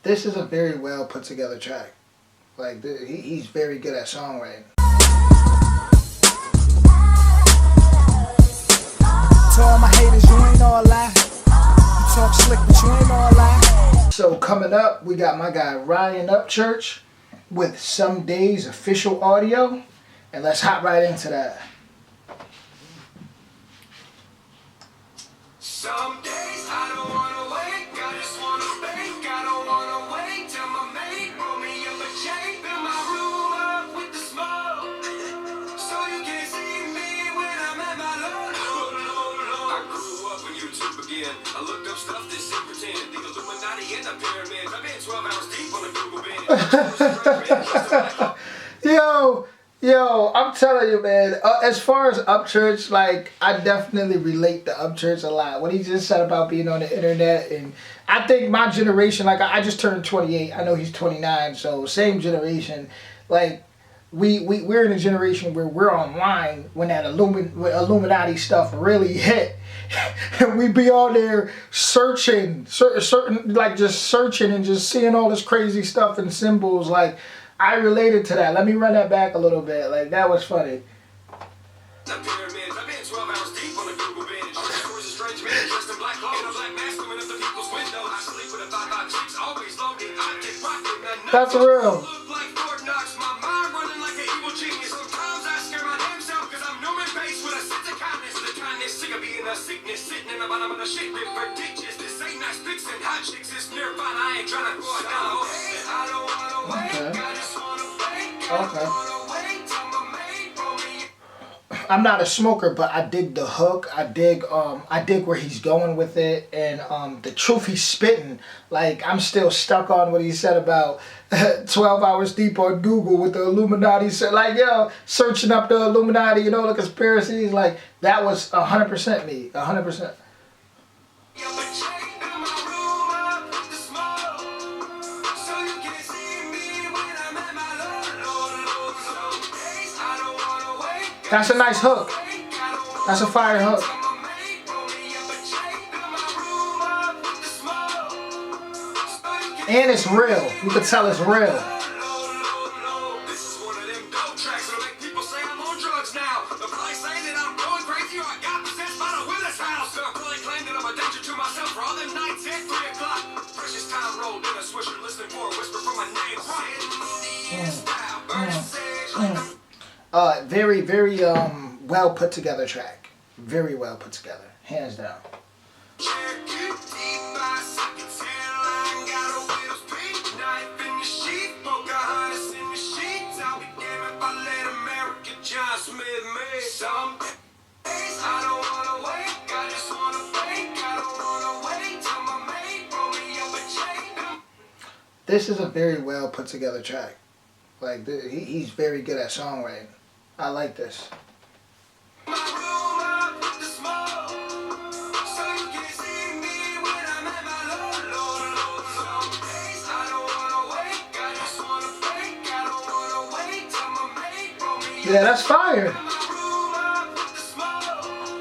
This is a very well put together track. Like he's very good at songwriting. To all my haters, you ain't all lie. You talk slick, but you ain't all lie. So coming up, we got my guy Ryan Upchurch with Some Days official audio, and let's hop right into that. Some days I don't wanna wake, I just wanna bake. I don't wanna wait till my mate roll me up a J. Fill my room up with the smoke, so you can see me when I'm at my low, low, low, low. I grew up when YouTube began. I looked up stuff that seemed pretend. The Illuminati and the pyramids. I've been 12 hours deep on the Google bin. Yo, I'm telling you, man, as far as Upchurch, like, I definitely relate to Upchurch a lot. What he just said about being on the internet, and I think my generation, like, I just turned 28. I know he's 29, so same generation. Like, we're in a generation where we're online when that Illuminati stuff really hit. And we be on there searching, certain, like, just searching and just seeing all this crazy stuff and symbols, like, I related to that. Let me run that back a little bit. Like, that was funny. The pyramids. I've been 12 hours deep on the Google bin. Stories of strange men dressed in black clothes. In a black mask coming up the people's window. I sleep with a 556, always loaded. I get rocking. That's real. Look like Fort Knox. My mind running like an evil genius. Sometimes I scare my damn self because I'm Norman Bates with a sense of kindness. The kindness, sick of being a sickness. Sitting in the bottom of the shit river ditches. This ain't nice pics and hot chicks. It's nirvana. I ain't trying to go down. I don't wanna wait. I just wanna bake. Okay. I'm not a smoker, but I dig the hook. I dig where he's going with it, and the truth he's spitting. Like, I'm still stuck on what he said about 12 hours deep on Google with the Illuminati. Like, yo, searching up the Illuminati, the conspiracies. Like, that was 100% me, 100%. That's a nice hook. That's a fire hook. And it's real. You can tell it's real. This is one of them dope tracks that'll make people say I'm on drugs now. They'll probably say that I'm going crazy or I got possessed by the Willis house. They'll probably claim that I'm a danger to myself for all them nights at 3 o'clock. Precious time rolled in a swisher listening for a whisper from my name. Very, very well put together track. Very well put together. Hands down. This is a very well put together track. Like, he's very good at songwriting. I like this. Yeah, that's fire.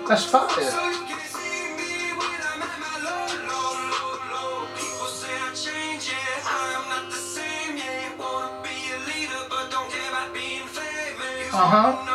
That's fire. Uh-huh.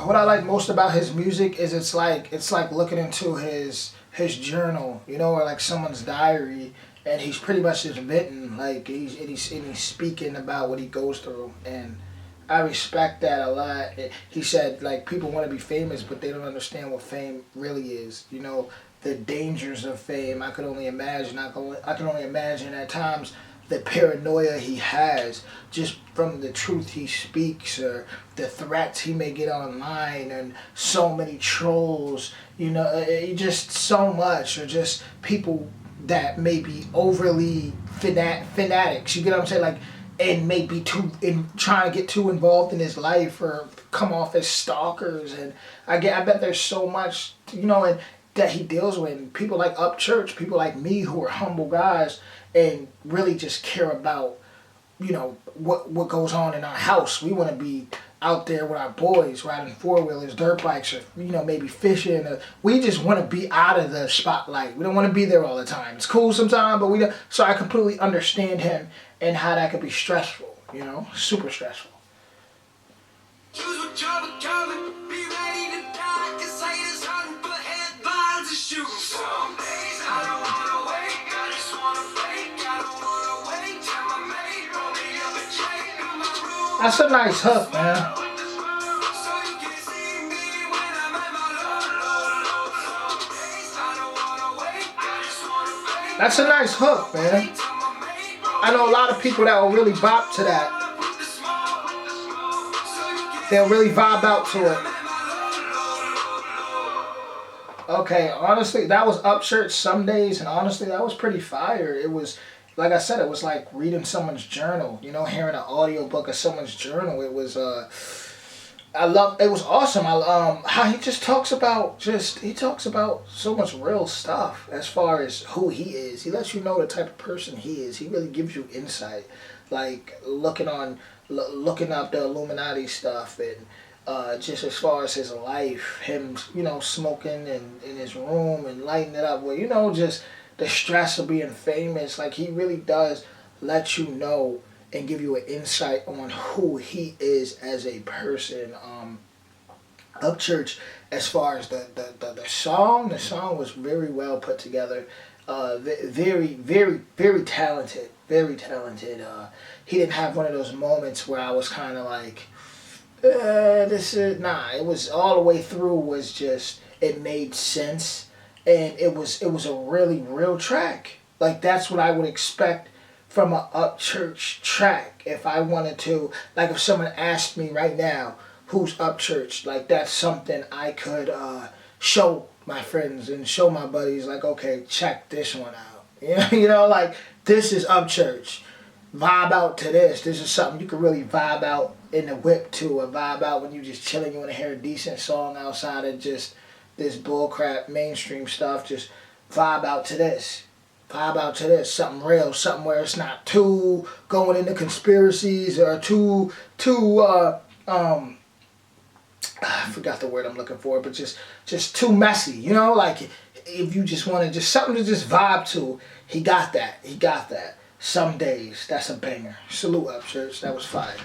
What I like most about his music is it's like looking into his journal, or like someone's diary, and he's pretty much just venting, like he's speaking about what he goes through, and I respect that a lot. He said, like, people want to be famous, but they don't understand what fame really is. The dangers of fame. I could only imagine. I can only imagine at times the paranoia he has just from the truth he speaks, or the threats he may get online, and so many trolls, just so much, or just people that may be overly fanatics, you get what I'm saying, like, and may be trying to get too involved in his life, or come off as stalkers, and I bet there's so much, and that he deals with. People like Upchurch, people like me who are humble guys and really just care about what goes on in our house. We want to be out there with our boys, riding 4-wheelers, dirt bikes, or maybe fishing. We just want to be out of the spotlight. We don't want to be there all the time. It's cool sometimes, but we don't. So I completely understand him and how that could be stressful. Super stressful. Choose what you're becoming. Be ready to die. 'Cause haters hunting for headlines and shooting. Some days I don't wanna wake. I just wanna fake. I don't wanna wait till my mate roll me up a J in my room. That's a nice hook, man. So you can see me when I'm at my low. Some days I don't wanna wake. I just wanna fake. That's a nice hook, man. Till my mate roll I know a lot of people that will really bop to that. up with the smoke. So you can They'll really vibe out to it. Okay, honestly, that was Upchurch some days, and honestly, that was pretty fire. It was, like I said, it was like reading someone's journal. Hearing an audiobook of someone's journal. It was, it was awesome. How he just talks about so much real stuff as far as who he is. He lets you know the type of person he is. He really gives you insight, like looking up the Illuminati stuff and. Just as far as his life, him, smoking in his room and lighting it up, just the stress of being famous. Like, he really does let you know and give you an insight on who he is as a person. Upchurch, as far as the song was very well put together. Very, very, very talented. Very talented. He didn't have one of those moments where I was kind of like, it was all the way through was just, it made sense, and it was a really real track. Like, that's what I would expect from a Upchurch track. If I wanted to, like, if someone asked me right now, who's Upchurch, like, that's something I could show my friends and show my buddies, like, okay, check this one out. Like, this is Upchurch. Vibe out to this. This is something you can really vibe out in the whip to, or vibe out when you just chilling. You want to hear a decent song outside of just this bullcrap mainstream stuff. Just vibe out to this. Vibe out to this. Something real. Something where it's not too going into conspiracies or too I forgot the word I'm looking for, but just too messy. Like, if you just want to just something to just vibe to, he got that. Some days, that's a banger. Salute Upchurch. That was fire.